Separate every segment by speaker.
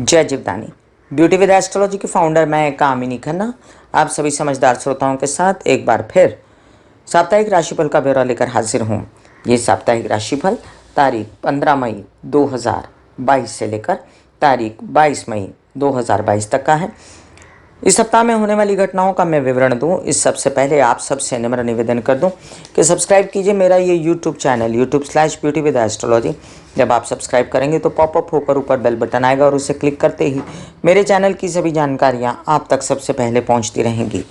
Speaker 1: जय Jivdani. Beauty with astrology के founder मैं कामिनी खन्ना आप सभी समझदार श्रोताओं के साथ एक बार फिर साप्ताहिक राशिफल का ब्यौरा लेकर हाजिर हूँ। ये साप्ताहिक राशिफल तारीख 15 मई 2022 से लेकर तारीख 22 मई 2022 तक का है। इस सप्ताह में होने वाली घटनाओं का मैं विवरण दूं, इस सबसे पहले आप सबसे निम्र निवेदन कर दूं कि सब्सक्राइब कीजिए मेरा ये यूट्यूब चैनल YouTube/ब्यूटी विद एस्ट्रोलॉजी। जब आप सब्सक्राइब करेंगे तो पॉपअप होकर ऊपर बेल बटन आएगा और उसे क्लिक करते ही मेरे चैनल की सभी जानकारियाँ आप तक सबसे पहले पहुँचती रहेंगी।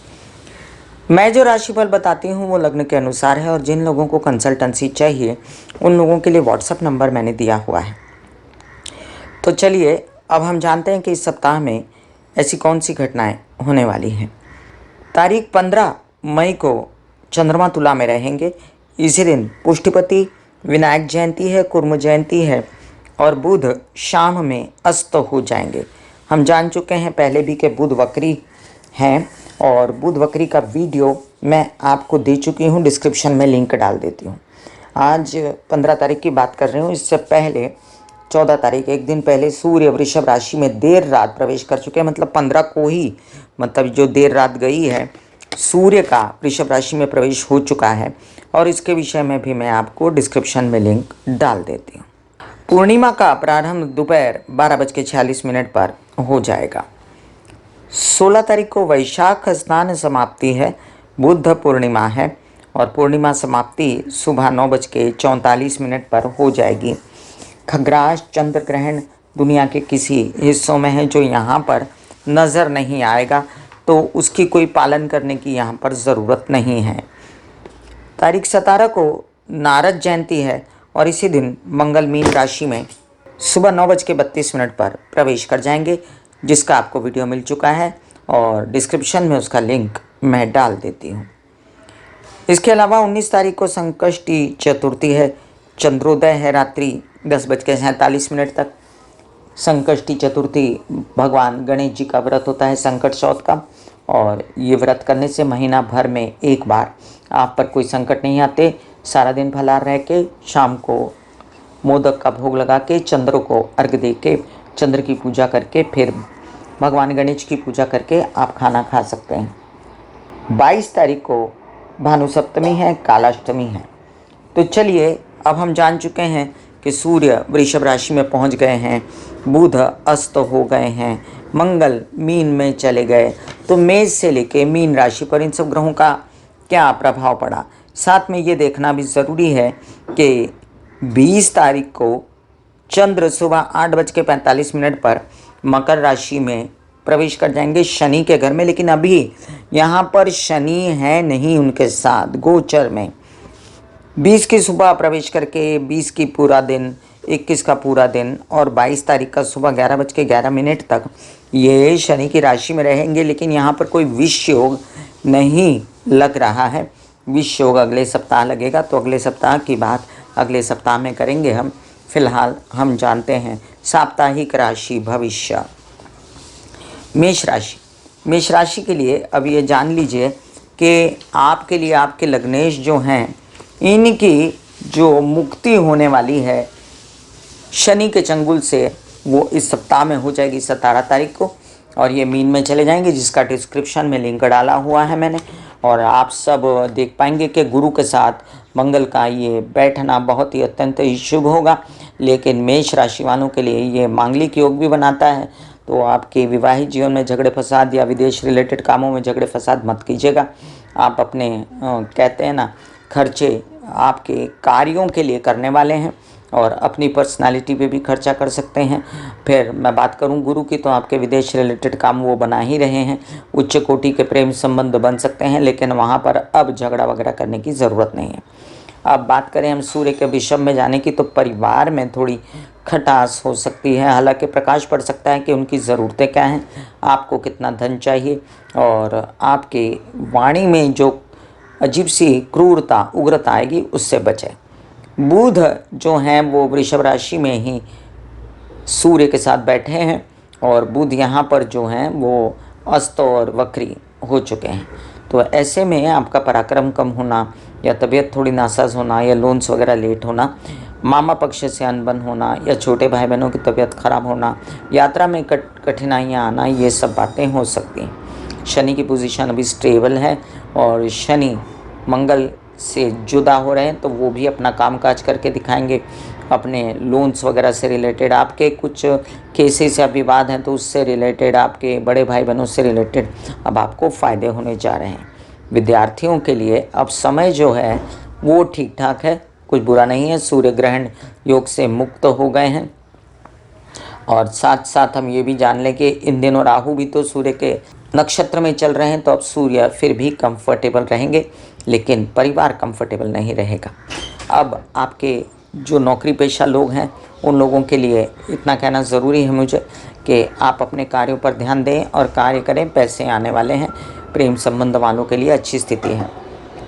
Speaker 1: मैं जो राशिफल बताती हूँ वो लग्न के अनुसार है और जिन लोगों को कंसल्टेंसी चाहिए उन लोगों के लिए व्हाट्सएप नंबर मैंने दिया हुआ है। तो चलिए अब हम जानते हैं कि इस सप्ताह में ऐसी कौन सी घटनाएं होने वाली हैं। तारीख 15 मई को चंद्रमा तुला में रहेंगे। इसी दिन पुष्टिपति विनायक जयंती है, कुर्म जयंती है और बुध शाम में अस्त हो जाएंगे। हम जान चुके हैं पहले भी कि बुध वक्री हैं और बुध वक्री का वीडियो मैं आपको दे चुकी हूँ, डिस्क्रिप्शन में लिंक डाल देती हूँ। आज 15 तारीख की बात कर रही हूँ। इससे पहले 14 तारीख एक दिन पहले सूर्य वृषभ राशि में देर रात प्रवेश कर चुके हैं। मतलब 15 को ही, मतलब जो देर रात गई है, सूर्य का वृषभ राशि में प्रवेश हो चुका है और इसके विषय में भी मैं आपको डिस्क्रिप्शन में लिंक डाल देती हूँ। पूर्णिमा का प्रारंभ दोपहर 12:46 पर हो जाएगा। 16 तारीख को वैशाख स्नान समाप्ति है, बुद्ध पूर्णिमा है और पूर्णिमा समाप्ति सुबह 9:44 पर हो जाएगी। खग्रास चंद्र ग्रहण दुनिया के किसी हिस्सों में है जो यहाँ पर नज़र नहीं आएगा, तो उसकी कोई पालन करने की यहाँ पर ज़रूरत नहीं है। तारीख 17 को नारद जयंती है और इसी दिन मंगल मीन राशि में सुबह 9:32 पर प्रवेश कर जाएंगे, जिसका आपको वीडियो मिल चुका है और डिस्क्रिप्शन में उसका लिंक मैं डाल देती हूँ। इसके अलावा 19 तारीख को संकष्टी चतुर्थी है, चंद्रोदय है रात्रि 10:47 तक। संकष्टी चतुर्थी भगवान गणेश जी का व्रत होता है, संकट चौथ का, और ये व्रत करने से महीना भर में एक बार आप पर कोई संकट नहीं आते। सारा दिन फलाहार रह के शाम को मोदक का भोग लगा के चंद्र को अर्घ्य दे के चंद्र की पूजा करके फिर भगवान गणेश की पूजा करके आप खाना खा सकते हैं। 22 तारीख को भानु सप्तमी है, कालाष्टमी है। तो चलिए अब हम जान चुके हैं कि सूर्य वृषभ राशि में पहुंच गए हैं, बुध अस्त हो गए हैं, मंगल मीन में चले गए, तो मेष से लेके मीन राशि पर इन सब ग्रहों का क्या प्रभाव पड़ा। साथ में ये देखना भी ज़रूरी है कि 20 तारीख को चंद्र सुबह 8:45 पर मकर राशि में प्रवेश कर जाएंगे शनि के घर में, लेकिन अभी यहाँ पर शनि है नहीं उनके साथ गोचर में। 20 की सुबह प्रवेश करके 20 की पूरा दिन, 21 का पूरा दिन और 22 तारीख का सुबह 11:11 तक ये शनि की राशि में रहेंगे, लेकिन यहाँ पर कोई विष योग नहीं लग रहा है। विष योग अगले सप्ताह लगेगा, तो अगले सप्ताह की बात अगले सप्ताह में करेंगे हम। फिलहाल हम जानते हैं साप्ताहिक राशि भविष्य। मेष राशि, मेष राशि के लिए अब ये जान लीजिए कि आपके लिए आपके लग्नेश जो हैं इनकी जो मुक्ति होने वाली है शनि के चंगुल से, वो इस सप्ताह में हो जाएगी 17 तारीख को और ये मीन में चले जाएंगे, जिसका डिस्क्रिप्शन में लिंक डाला हुआ है मैंने। और आप सब देख पाएंगे कि गुरु के साथ मंगल का ये बैठना बहुत ही अत्यंत ही शुभ होगा। लेकिन मेष राशि वालों के लिए ये मांगलिक योग भी बनाता है, तो आपके विवाहित जीवन में झगड़े फसाद या विदेश रिलेटेड कामों में झगड़े फसाद मत कीजिएगा। आप अपने कहते हैं ना, खर्चे आपके कार्यों के लिए करने वाले हैं और अपनी पर्सनालिटी पे भी खर्चा कर सकते हैं। फिर मैं बात करूं गुरु की, तो आपके विदेश रिलेटेड काम वो बना ही रहे हैं। उच्च कोटि के प्रेम संबंध बन सकते हैं, लेकिन वहां पर अब झगड़ा वगैरह करने की ज़रूरत नहीं है। अब बात करें हम सूर्य के वृषभ में जाने की, तो परिवार में थोड़ी खटास हो सकती है। हालांकि प्रकाश पड़ सकता है कि उनकी ज़रूरतें क्या हैं, आपको कितना धन चाहिए और आपके वाणी में जो अजीब सी क्रूरता उग्रता आएगी उससे बचें। बुध जो हैं वो वृषभ राशि में ही सूर्य के साथ बैठे हैं और बुध यहाँ पर जो हैं वो अस्त और वक्री हो चुके हैं। तो ऐसे में आपका पराक्रम कम होना या तबीयत थोड़ी नासाज होना या लोन्स वगैरह लेट होना मामा पक्ष से अनबन होना या छोटे भाई बहनों की तबीयत खराब होना, यात्रा में कठिनाइयाँ आना, ये सब बातें हो सकती हैं। शनि की पोजीशन अभी स्टेबल है और शनि मंगल से जुदा हो रहे हैं, तो वो भी अपना कामकाज करके दिखाएंगे। अपने लोन्स वगैरह से रिलेटेड आपके कुछ केसेस या विवाद हैं तो उससे रिलेटेड, आपके बड़े भाई बहनों से रिलेटेड अब आपको फ़ायदे होने जा रहे हैं। विद्यार्थियों के लिए अब समय जो है वो ठीक ठाक है, कुछ बुरा नहीं है। सूर्य ग्रहण योग से मुक्त हो गए हैं और साथ साथ हम ये भी जान लें कि इन दिनों राहु भी तो सूर्य के नक्षत्र में चल रहे हैं, तो अब सूर्य फिर भी कंफर्टेबल रहेंगे, लेकिन परिवार कंफर्टेबल नहीं रहेगा। अब आपके जो नौकरी पेशा लोग हैं उन लोगों के लिए इतना कहना ज़रूरी है मुझे कि आप अपने कार्यों पर ध्यान दें और कार्य करें, पैसे आने वाले हैं। प्रेम संबंध वालों के लिए अच्छी स्थिति है।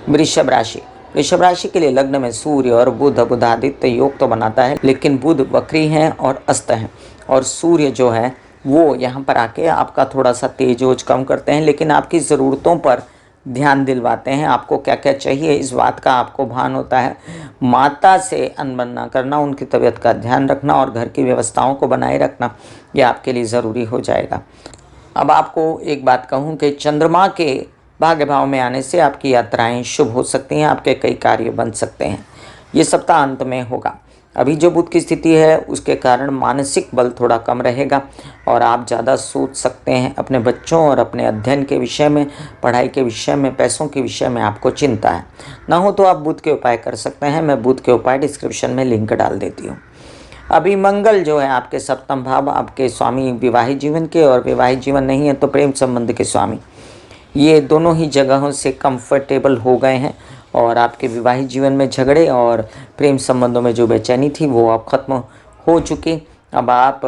Speaker 1: वृषभ राशि, वृषभ राशि के लिए लग्न में सूर्य और बुध, बुधादित्य योग तो बनाता है, लेकिन बुध वक्री हैं और अस्त हैं, और सूर्य जो है वो यहाँ पर आके आपका थोड़ा सा तेज ओज कम करते हैं, लेकिन आपकी ज़रूरतों पर ध्यान दिलवाते हैं। आपको क्या क्या चाहिए इस बात का आपको भान होता है। माता से अनबन ना करना, उनकी तबीयत का ध्यान रखना और घर की व्यवस्थाओं को बनाए रखना, ये आपके लिए ज़रूरी हो जाएगा। अब आपको एक बात कहूँ कि चंद्रमा के भाग्य भाव में आने से आपकी यात्राएं शुभ हो सकती हैं, आपके कई कार्य बन सकते हैं। ये सप्ताह अंत में होगा। अभी जो बुध की स्थिति है उसके कारण मानसिक बल थोड़ा कम रहेगा और आप ज़्यादा सोच सकते हैं अपने बच्चों और अपने अध्ययन के विषय में, पढ़ाई के विषय में, पैसों के विषय में आपको चिंता है। ना हो तो आप बुध के उपाय कर सकते हैं। मैं बुध के उपाय डिस्क्रिप्शन में लिंक डाल देती हूँ। अभी मंगल जो है आपके सप्तम भाव, आपके स्वामी विवाहित जीवन के, और विवाहित जीवन नहीं है तो प्रेम संबंध के स्वामी, ये दोनों ही जगहों से कंफर्टेबल हो गए हैं और आपके विवाहित जीवन में झगड़े और प्रेम संबंधों में जो बेचैनी थी वो अब ख़त्म हो चुकी। अब आप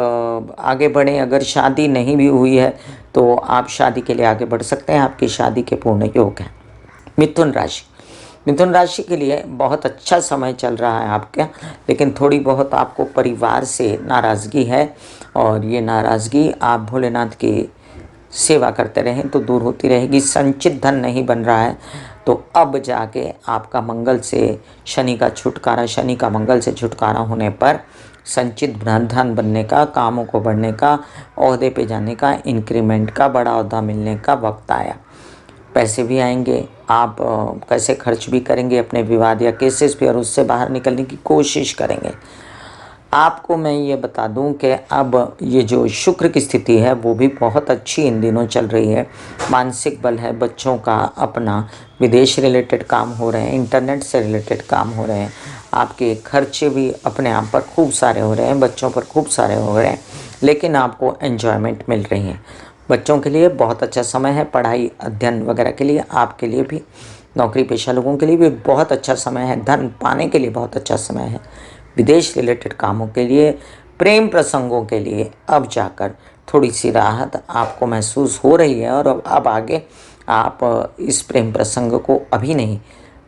Speaker 1: आगे बढ़ें। अगर शादी नहीं भी हुई है तो आप शादी के लिए आगे बढ़ सकते हैं, आपकी शादी के पूर्ण योग हैं। मिथुन राशि, मिथुन राशि के लिए बहुत अच्छा समय चल रहा है आपका, लेकिन थोड़ी बहुत आपको परिवार से नाराज़गी है और ये नाराज़गी आप भोलेनाथ की सेवा करते रहें तो दूर होती रहेगी। संचित धन नहीं बन रहा है तो अब जाके आपका मंगल से शनि का छुटकारा, शनि का मंगल से छुटकारा होने पर संचित धन बनने का, कामों को बढ़ने का, ओहदे पे जाने का, इंक्रीमेंट का, बड़ा ओहदा मिलने का वक्त आया। पैसे भी आएंगे, आप कैसे खर्च भी करेंगे अपने विवाद या केसेस पे और उससे बाहर निकलने की कोशिश करेंगे। आपको मैं ये बता दूं कि अब ये जो शुक्र की स्थिति है वो भी बहुत अच्छी इन दिनों चल रही है। मानसिक बल है, बच्चों का अपना विदेश रिलेटेड काम हो रहे हैं, इंटरनेट से रिलेटेड काम हो रहे हैं, आपके खर्चे भी अपने आप पर खूब सारे हो रहे हैं, बच्चों पर खूब सारे हो रहे हैं, लेकिन आपको एन्जॉयमेंट मिल रही है। बच्चों के लिए बहुत अच्छा समय है, पढ़ाई अध्ययन वगैरह के लिए, आपके लिए भी, नौकरी पेशा लोगों के लिए भी बहुत अच्छा समय है। धन पाने के लिए बहुत अच्छा समय है। विदेश रिलेटेड कामों के लिए, प्रेम प्रसंगों के लिए अब जाकर थोड़ी सी राहत आपको महसूस हो रही है और अब आगे आप इस प्रेम प्रसंग को अभी नहीं,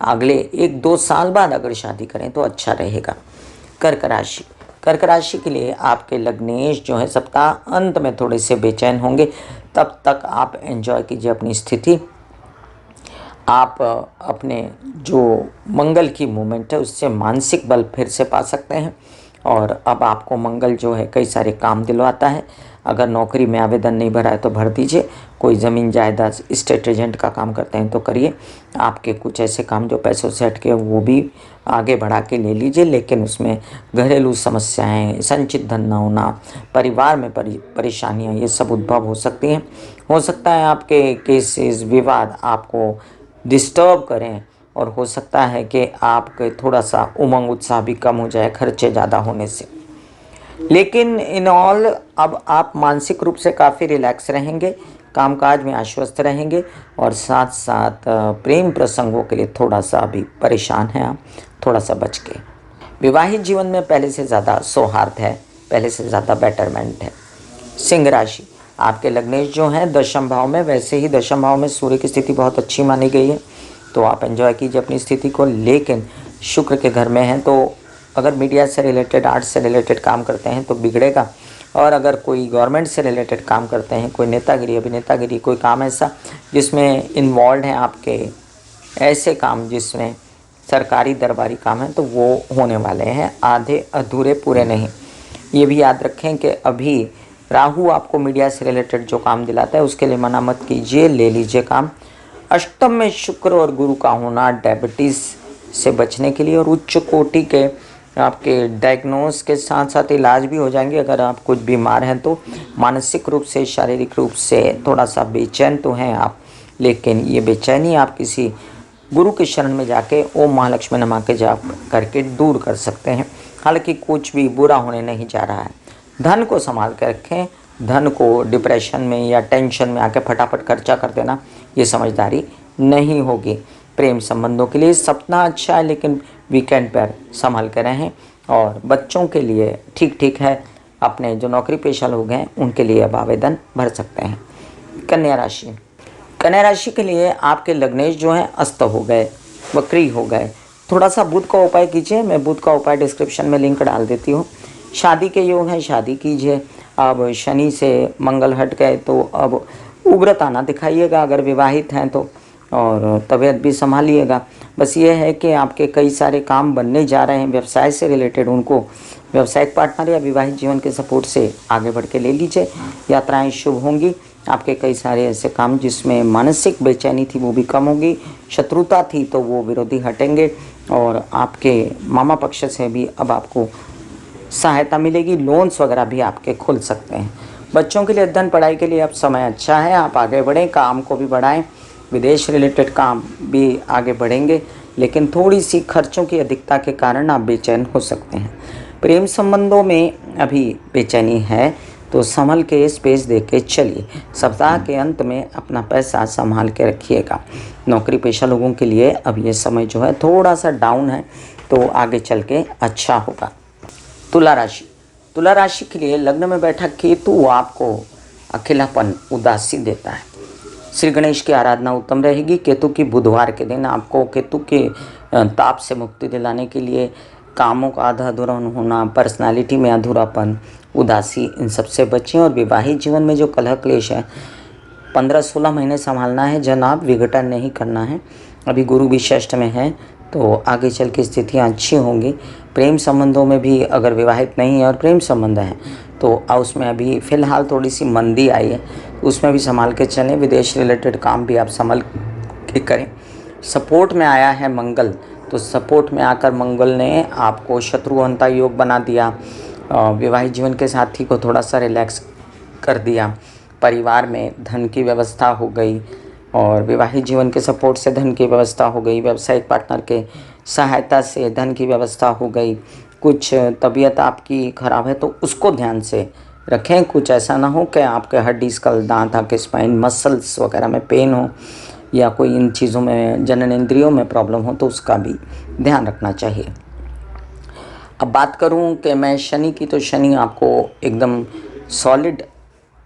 Speaker 1: अगले 1-2 साल बाद अगर शादी करें तो अच्छा रहेगा। कर्क राशि, कर्क राशि के लिए आपके लग्नेश जो है सप्ताह अंत में थोड़े से बेचैन होंगे, तब तक आप एंजॉय कीजिए अपनी स्थिति। आप अपने जो मंगल की मूवमेंट है उससे मानसिक बल फिर से पा सकते हैं और अब आपको मंगल जो है कई सारे काम दिलवाता है। अगर नौकरी में आवेदन नहीं भरा है तो भर दीजिए, कोई ज़मीन जायदाद स्टेट एजेंट का काम करते हैं तो करिए, आपके कुछ ऐसे काम जो पैसों से हटके वो भी आगे बढ़ा के ले लीजिए, लेकिन उसमें घरेलू समस्याएं, संचित धन न होना, परिवार में परेशानियां, ये सब उद्भव हो सकती हैं। हो सकता है आपके केसेस, विवाद आपको डिस्टर्ब करें और हो सकता है कि आपके थोड़ा सा उमंग उत्साह भी कम हो जाए खर्चे ज़्यादा होने से, लेकिन इन ऑल अब आप मानसिक रूप से काफ़ी रिलैक्स रहेंगे, कामकाज में आश्वस्त रहेंगे और साथ साथ प्रेम प्रसंगों के लिए थोड़ा सा अभी परेशान हैं आप, थोड़ा सा बच के। विवाहित जीवन में पहले से ज़्यादा सौहार्द है, पहले से ज़्यादा बेटरमेंट है। सिंह राशि, आपके लग्नेश जो हैं दशम भाव में, वैसे ही दशम भाव में सूर्य की स्थिति बहुत अच्छी मानी गई है, तो आप एंजॉय कीजिए अपनी स्थिति को, लेकिन शुक्र के घर में हैं तो अगर मीडिया से रिलेटेड, आर्ट्स से रिलेटेड काम करते हैं तो बिगड़ेगा, और अगर कोई गवर्नमेंट से रिलेटेड काम करते हैं, कोई नेतागिरी, अभिनेतागिरी, कोई काम ऐसा जिसमें इन्वॉल्व हैं आपके, ऐसे काम जिसमें सरकारी दरबारी काम हैं तो वो होने वाले हैं, आधे अधूरे पूरे नहीं। ये भी याद रखें कि अभी राहु आपको मीडिया से रिलेटेड जो काम दिलाता है उसके लिए मना मत कीजिए, ले लीजिए काम। अष्टम में शुक्र और गुरु का होना डायबिटीज़ से बचने के लिए और उच्च कोटि के आपके डायग्नोस के साथ साथ इलाज भी हो जाएंगे। अगर आप कुछ बीमार हैं तो मानसिक रूप से, शारीरिक रूप से थोड़ा सा बेचैन तो हैं आप, लेकिन ये बेचैनी आप किसी गुरु के शरण में जाके ओम महालक्ष्मी नमः के जाप करके दूर कर सकते हैं। हालांकि कुछ भी बुरा होने नहीं जा रहा है। धन को संभाल के रखें, धन को डिप्रेशन में या टेंशन में आके फटाफट खर्चा कर देना ये समझदारी नहीं होगी। प्रेम संबंधों के लिए सपना अच्छा है, लेकिन वीकेंड पर संभल कर रहें। और बच्चों के लिए ठीक ठीक है, अपने जो नौकरी पेशा लोग हैं उनके लिए अब आवेदन भर सकते हैं। कन्या राशि, कन्या राशि के लिए आपके लग्नेश जो हैं अस्त हो गए, वक्री हो गए। थोड़ा सा बुध का उपाय कीजिए, मैं बुध का उपाय डिस्क्रिप्शन में लिंक डाल देती हूँ। शादी के योग हैं, शादी कीजिए। अब शनि से मंगल हट गए तो अब उग्रता ना दिखाइएगा अगर विवाहित हैं तो, और तबीयत भी संभालिएगा। बस ये है कि आपके कई सारे काम बनने जा रहे हैं व्यवसाय से रिलेटेड, उनको व्यावसायिक पार्टनर या विवाहित जीवन के सपोर्ट से आगे बढ़ के ले लीजिए। यात्राएं शुभ होंगी। आपके कई सारे ऐसे काम जिसमें मानसिक बेचैनी थी वो भी कम होगी, शत्रुता थी तो वो विरोधी हटेंगे, और आपके मामा पक्ष से भी अब आपको सहायता मिलेगी। लोन्स वगैरह भी आपके खुल सकते हैं। बच्चों के लिए अध्ययन पढ़ाई के लिए अब समय अच्छा है, आप आगे बढ़ें, काम को भी बढ़ाएं। विदेश रिलेटेड काम भी आगे बढ़ेंगे, लेकिन थोड़ी सी खर्चों की अधिकता के कारण आप बेचैन हो सकते हैं। प्रेम संबंधों में अभी बेचैनी है तो संभल के स्पेस दे के चलिए। सप्ताह के अंत में अपना पैसा संभाल के रखिएगा। नौकरी पेशा लोगों के लिए अब ये समय जो है थोड़ा सा डाउन है, तो आगे चल के अच्छा होगा। तुला राशि, तुला राशि के लिए लग्न में बैठा केतु आपको अकेलापन, उदासी देता है। श्री गणेश की आराधना उत्तम रहेगी। केतु की बुधवार के दिन आपको केतु के ताप से मुक्ति दिलाने के लिए कामों का आधा अधूरा होना, पर्सनालिटी में अधूरापन, उदासी, इन सबसे बचें। और विवाहित जीवन में जो कलह क्लेश है 15-16 महीने संभालना है जनाब, विघटन नहीं करना है। अभी गुरु भी षष्ठ में है तो आगे चल के स्थितियाँ अच्छी होंगी। प्रेम संबंधों में भी अगर विवाहित नहीं है और प्रेम संबंध है तो उसमें अभी फ़िलहाल थोड़ी सी मंदी आई है, उसमें भी संभाल के चलें। विदेश रिलेटेड काम भी आप संभल के करें। सपोर्ट में आया है मंगल, तो सपोर्ट में आकर मंगल ने आपको शत्रुअंता योग बना दिया। विवाहित जीवन के साथी को थोड़ा सा रिलैक्स कर दिया। परिवार में धन की व्यवस्था हो गई और विवाहित जीवन के सपोर्ट से धन की व्यवस्था हो गई। व्यावसायिक पार्टनर के सहायता से धन की व्यवस्था हो गई। कुछ तबीयत आपकी ख़राब है तो उसको ध्यान से रखें। कुछ ऐसा ना हो कि आपके हड्डी, स्कल, दांत, आंखें, स्पाइन, मसल्स वगैरह में पेन हो या कोई इन चीज़ों में, जनन इंद्रियों में प्रॉब्लम हो तो उसका भी ध्यान रखना चाहिए। अब बात करूं कि मैं शनि की, तो शनि आपको एकदम सॉलिड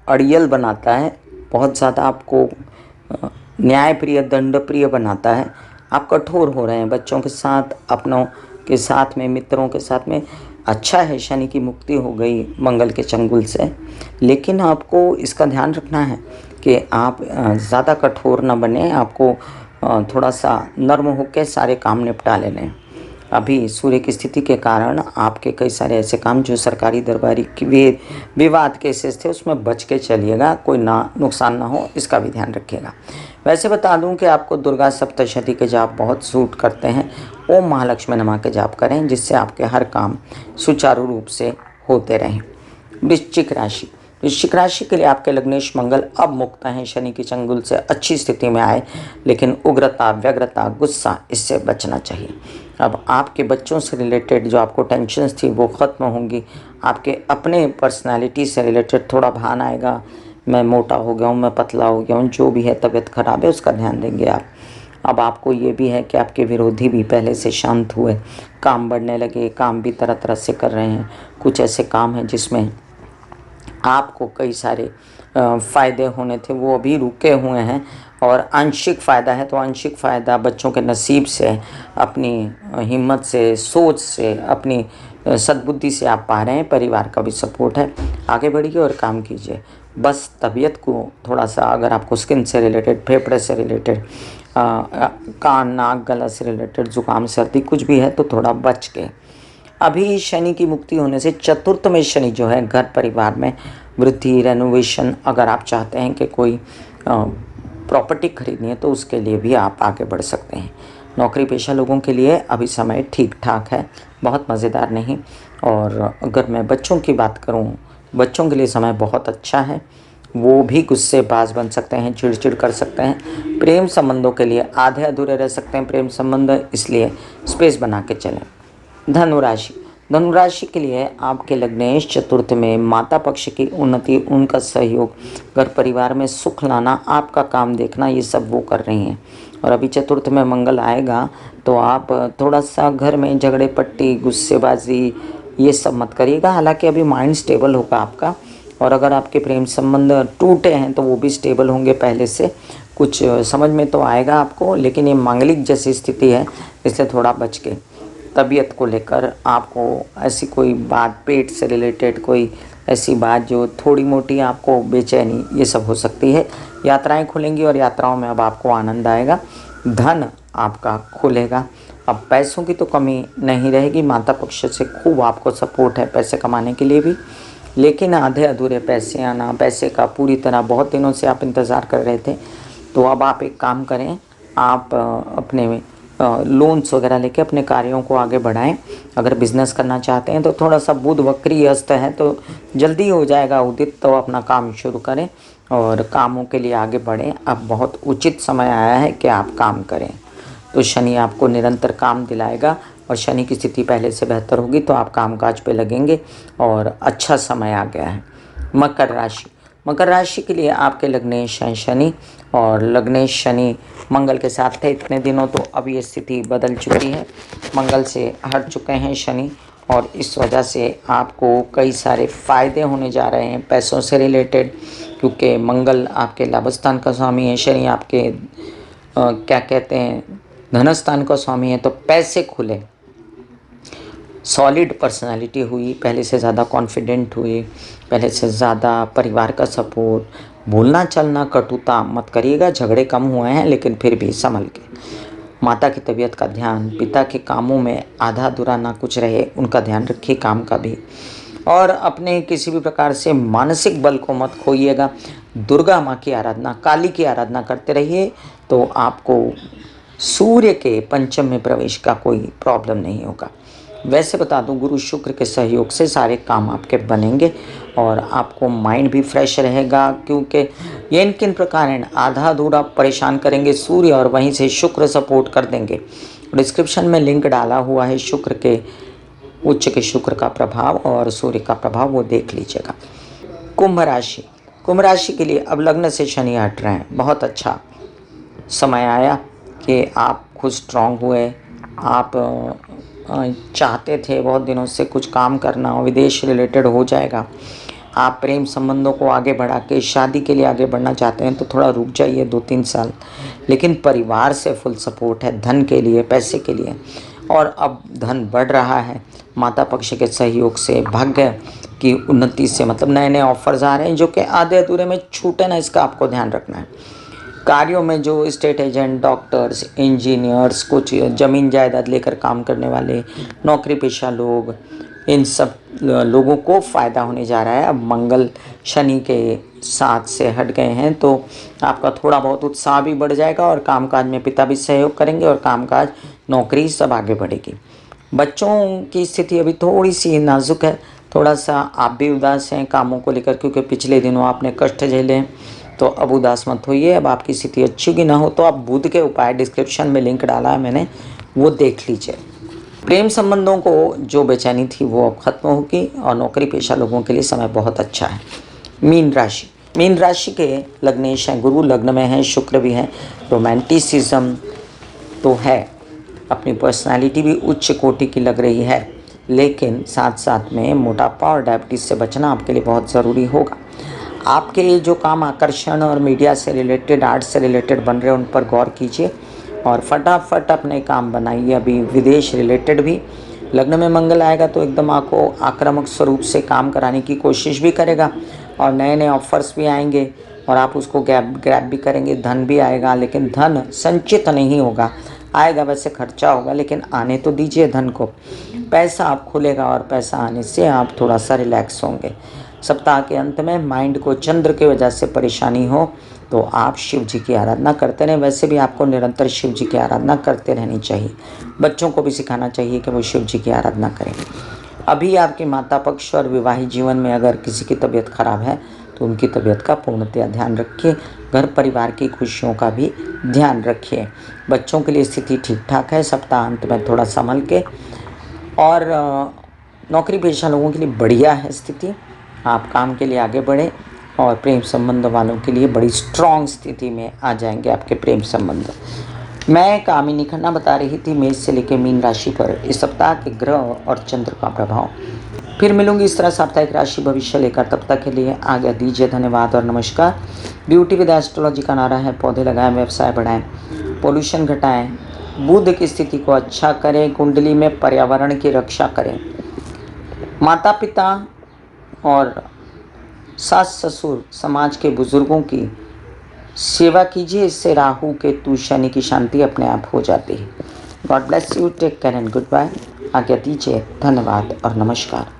Speaker 1: अड़ियल बनाता है, बहुत ज़्यादा आपको न्यायप्रिय, दंडप्रिय बनाता है। आप कठोर हो रहे हैं बच्चों के साथ, अपनों के साथ में, मित्रों के साथ में। अच्छा है, शनि की मुक्ति हो गई मंगल के चंगुल से, लेकिन आपको इसका ध्यान रखना है कि आप ज़्यादा कठोर न बने। आपको थोड़ा सा नर्म होकर सारे काम निपटा लेने हैं। अभी सूर्य की स्थिति के कारण आपके कई सारे ऐसे काम जो सरकारी दरबारी की विवाद केसेस थे उसमें बच के चलिएगा, कोई ना नुकसान ना हो, इसका भी ध्यान रखिएगा। वैसे बता दूं कि आपको दुर्गा सप्तशती के जाप बहुत सूट करते हैं। ओम महालक्ष्मी नमः के जाप करें, जिससे आपके हर काम सुचारू रूप से होते रहें। वृश्चिक राशि, वृश्चिक राशि के लिए आपके लग्नेश मंगल अब मुक्त हैं शनि की चंगुल से, अच्छी स्थिति में आए, लेकिन उग्रता, व्यग्रता, गुस्सा, इससे बचना चाहिए। अब आपके बच्चों से रिलेटेड जो आपको टेंशन्स थी वो ख़त्म होंगी। आपके अपने पर्सनालिटी से रिलेटेड थोड़ा भान आएगा, मैं मोटा हो गया हूँ, मैं पतला हो गया हूँ, जो भी है तबीयत ख़राब है उसका ध्यान देंगे आप। अब आपको ये भी है कि आपके विरोधी भी पहले से शांत हुए, काम बढ़ने लगे, काम भी तरह तरह से कर रहे हैं। कुछ ऐसे काम हैं जिसमें आपको कई सारे फ़ायदे होने थे वो अभी रुके हुए हैं, और आंशिक फ़ायदा है तो आंशिक फ़ायदा बच्चों के नसीब से, अपनी हिम्मत से, सोच से, अपनी सद्बुद्धि से आप पा रहे हैं, परिवार का भी सपोर्ट है। आगे बढ़िए और काम कीजिए। बस तबीयत को थोड़ा सा, अगर आपको स्किन से रिलेटेड, फेफड़े से रिलेटेड, कान नाक गला से रिलेटेड जुकाम सर्दी कुछ भी है तो थोड़ा बच के। अभी शनि की मुक्ति होने से चतुर्थ में शनि जो है, घर परिवार में वृद्धि, रेनोवेशन, अगर आप चाहते हैं कि कोई प्रॉपर्टी खरीदनी है तो उसके लिए भी आप आगे बढ़ सकते हैं। नौकरी पेशा लोगों के लिए अभी समय ठीक ठाक है, बहुत मज़ेदार नहीं। और अगर मैं बच्चों की बात करूं, बच्चों के लिए समय बहुत अच्छा है। वो भी गुस्सेबाज बन सकते हैं, चिड़चिड़ कर सकते हैं। प्रेम संबंधों के लिए आधे अधूरे रह सकते हैं प्रेम संबंध, इसलिए स्पेस बना के चलें। धनुराशि, धनुराशि के लिए आपके लग्नेश चतुर्थ में माता पक्ष की उन्नति, उनका सहयोग, घर परिवार में सुख लाना, आपका काम देखना, ये सब वो कर रही हैं। और अभी चतुर्थ में मंगल आएगा तो आप थोड़ा सा घर में झगड़े पट्टी, गुस्सेबाजी ये सब मत करिएगा। हालांकि अभी माइंड स्टेबल होगा आपका, और अगर आपके प्रेम संबंध टूटे हैं तो वो भी स्टेबल होंगे पहले से। कुछ समझ में तो आएगा आपको, लेकिन ये मांगलिक जैसी स्थिति है, इसलिए थोड़ा बच के। तबीयत को लेकर आपको ऐसी कोई बात, पेट से रिलेटेड कोई ऐसी बात जो थोड़ी मोटी आपको बेचैनी, ये सब हो सकती है। यात्राएं खुलेंगी और यात्राओं में अब आपको आनंद आएगा। धन आपका खुलेगा। अब पैसों की तो कमी नहीं रहेगी, माता पक्ष से खूब आपको सपोर्ट है पैसे कमाने के लिए भी। लेकिन आधे अधूरे पैसे आना, पैसे का पूरी तरह बहुत दिनों से आप इंतज़ार कर रहे थे, तो अब आप एक काम करें, आप अपने लोन्स वगैरह लेके अपने कार्यों को आगे बढ़ाएं। अगर बिज़नेस करना चाहते हैं तो थोड़ा सा बुध वक्री अस्त है तो जल्दी हो जाएगा उदित, तो अपना काम शुरू करें और कामों के लिए आगे बढ़ें। अब बहुत उचित समय आया है कि आप काम करें। तो शनि आपको निरंतर काम दिलाएगा और शनि की स्थिति पहले से बेहतर होगी तो आप कामकाज पे लगेंगे और अच्छा समय आ गया है। मकर राशि, मकर राशि के लिए आपके लग्नेश हैं शनि, और लग्नेश शनि मंगल के साथ थे इतने दिनों, तो अब ये स्थिति बदल चुकी है, मंगल से हट चुके हैं शनि, और इस वजह से आपको कई सारे फ़ायदे होने जा रहे हैं पैसों से रिलेटेड, क्योंकि मंगल आपके लाभस्थान का स्वामी है, शनि आपके क्या कहते हैं धनस्थान का स्वामी है। तो पैसे खुले, सॉलिड पर्सनालिटी हुई, पहले से ज़्यादा कॉन्फिडेंट हुई, पहले से ज़्यादा परिवार का सपोर्ट, बोलना चलना कटुता मत करिएगा। झगड़े कम हुए हैं लेकिन फिर भी संभल के। माता की तबीयत का ध्यान, पिता के कामों में आधा अधूरा ना कुछ रहे, उनका ध्यान रखिए, काम का भी। और अपने किसी भी प्रकार से मानसिक बल को मत खोइएगा। दुर्गा माँ की आराधना, काली की आराधना करते रहिए, तो आपको सूर्य के पंचम में प्रवेश का कोई प्रॉब्लम नहीं होगा। वैसे बता दूं, गुरु शुक्र के सहयोग से सारे काम आपके बनेंगे और आपको माइंड भी फ्रेश रहेगा, क्योंकि ये किन प्रकार आधा अधूरा परेशान करेंगे सूर्य और वहीं से शुक्र सपोर्ट कर देंगे। डिस्क्रिप्शन में लिंक डाला हुआ है शुक्र के, उच्च के शुक्र का प्रभाव और सूर्य का प्रभाव, वो देख लीजिएगा। कुंभ राशि, कुंभ राशि के लिए अब लग्न से शनि हट रहे हैं, बहुत अच्छा समय आया कि आप खुद स्ट्रांग हुए। आप चाहते थे बहुत दिनों से कुछ काम करना, विदेश रिलेटेड हो जाएगा। आप प्रेम संबंधों को आगे बढ़ा के शादी के लिए आगे बढ़ना चाहते हैं तो थोड़ा रुक जाइए 2-3 साल, लेकिन परिवार से फुल सपोर्ट है धन के लिए, पैसे के लिए। और अब धन बढ़ रहा है माता पक्ष के सहयोग से, भाग्य की उन्नति से, मतलब नए नए ऑफर्स आ रहे हैं जो कि आधे अधूरे में छूटे ना, इसका आपको ध्यान रखना है। कार्यों में जो स्टेट एजेंट, डॉक्टर्स, इंजीनियर्स, कुछ ज़मीन जायदाद लेकर काम करने वाले, नौकरी पेशा लोग, इन सब लोगों को फ़ायदा होने जा रहा है। अब मंगल शनि के साथ से हट गए हैं तो आपका थोड़ा बहुत उत्साह भी बढ़ जाएगा और कामकाज में पिता भी सहयोग करेंगे और कामकाज, नौकरी सब आगे बढ़ेगी। बच्चों की स्थिति अभी थोड़ी सी नाजुक है, थोड़ा सा आप भी उदास हैं कामों को लेकर, क्योंकि पिछले दिनों आपने कष्ट झेले हैं, तो अब उदास मत होइए। अब आपकी स्थिति अच्छी की ना हो तो आप बुध के उपाय, डिस्क्रिप्शन में लिंक डाला है मैंने, वो देख लीजिए। प्रेम संबंधों को जो बेचैनी थी वो अब खत्म होगी और नौकरी पेशा लोगों के लिए समय बहुत अच्छा है। मीन राशि, मीन राशि के लग्नेश हैं गुरु, लग्न में हैं, शुक्र भी हैं। रोमांटिसिज्म तो है, अपनी पर्सनालिटी भी उच्च कोटि की लग रही है, लेकिन साथ साथ में मोटापा और डायबिटीज़ से बचना आपके लिए बहुत ज़रूरी होगा। आपके जो काम आकर्षण और मीडिया से रिलेटेड, आर्ट से रिलेटेड बन रहे हैं, उन पर गौर कीजिए और फटाफट अपने काम बनाइए। अभी विदेश रिलेटेड भी लग्न में मंगल आएगा तो एकदम आपको आक्रामक स्वरूप से काम कराने की कोशिश भी करेगा और नए नए ऑफर्स भी आएंगे और आप उसको ग्रैब भी करेंगे। धन भी आएगा लेकिन धन संचित नहीं होगा, आएगा वैसे खर्चा होगा, लेकिन आने तो दीजिए धन को। पैसा आप खुलेगा और पैसा आने से आप थोड़ा सा रिलैक्स होंगे। सप्ताह के अंत में माइंड को चंद्र की वजह से परेशानी हो तो आप शिव जी की आराधना करते रहें। वैसे भी आपको निरंतर शिव जी की आराधना करते रहनी चाहिए। बच्चों को भी सिखाना चाहिए कि वो शिव जी की आराधना करें। अभी आपके माता पक्ष और विवाहित जीवन में अगर किसी की तबीयत खराब है तो उनकी तबीयत का पूर्णतया ध्यान रखिए। घर परिवार की खुशियों का भी ध्यान रखिए। बच्चों के लिए स्थिति ठीक ठाक है। सप्ताह अंत में थोड़ा संभल के, और नौकरी पेशा लोगों के लिए बढ़िया है स्थिति। आप काम के लिए आगे बढ़ें और प्रेम संबंध वालों के लिए बड़ी स्ट्रॉन्ग स्थिति में आ जाएंगे आपके प्रेम संबंध। मैं कामिनी खन्ना बता रही थी मेष से लेकर मीन राशि पर इस सप्ताह के ग्रह और चंद्र का प्रभाव। फिर मिलूंगी इस तरह साप्ताहिक राशि भविष्य लेकर। तब तक के लिए आज्ञा दीजिए। धन्यवाद और नमस्कार। ब्यूटी विद एस्ट्रोलॉजी का नारा है पौधे लगाएं, व्यवसाय बढ़ाएं, पोल्यूशन घटाएं, बुध की स्थिति को अच्छा करें, कुंडली में पर्यावरण की रक्षा करें, माता पिता और सास ससुर समाज के बुजुर्गों की सेवा कीजिए। इससे राहु केतु शनि की शांति अपने आप हो जाती है। God bless you, take care and goodbye. आज्ञा दीजिए। धन्यवाद और नमस्कार।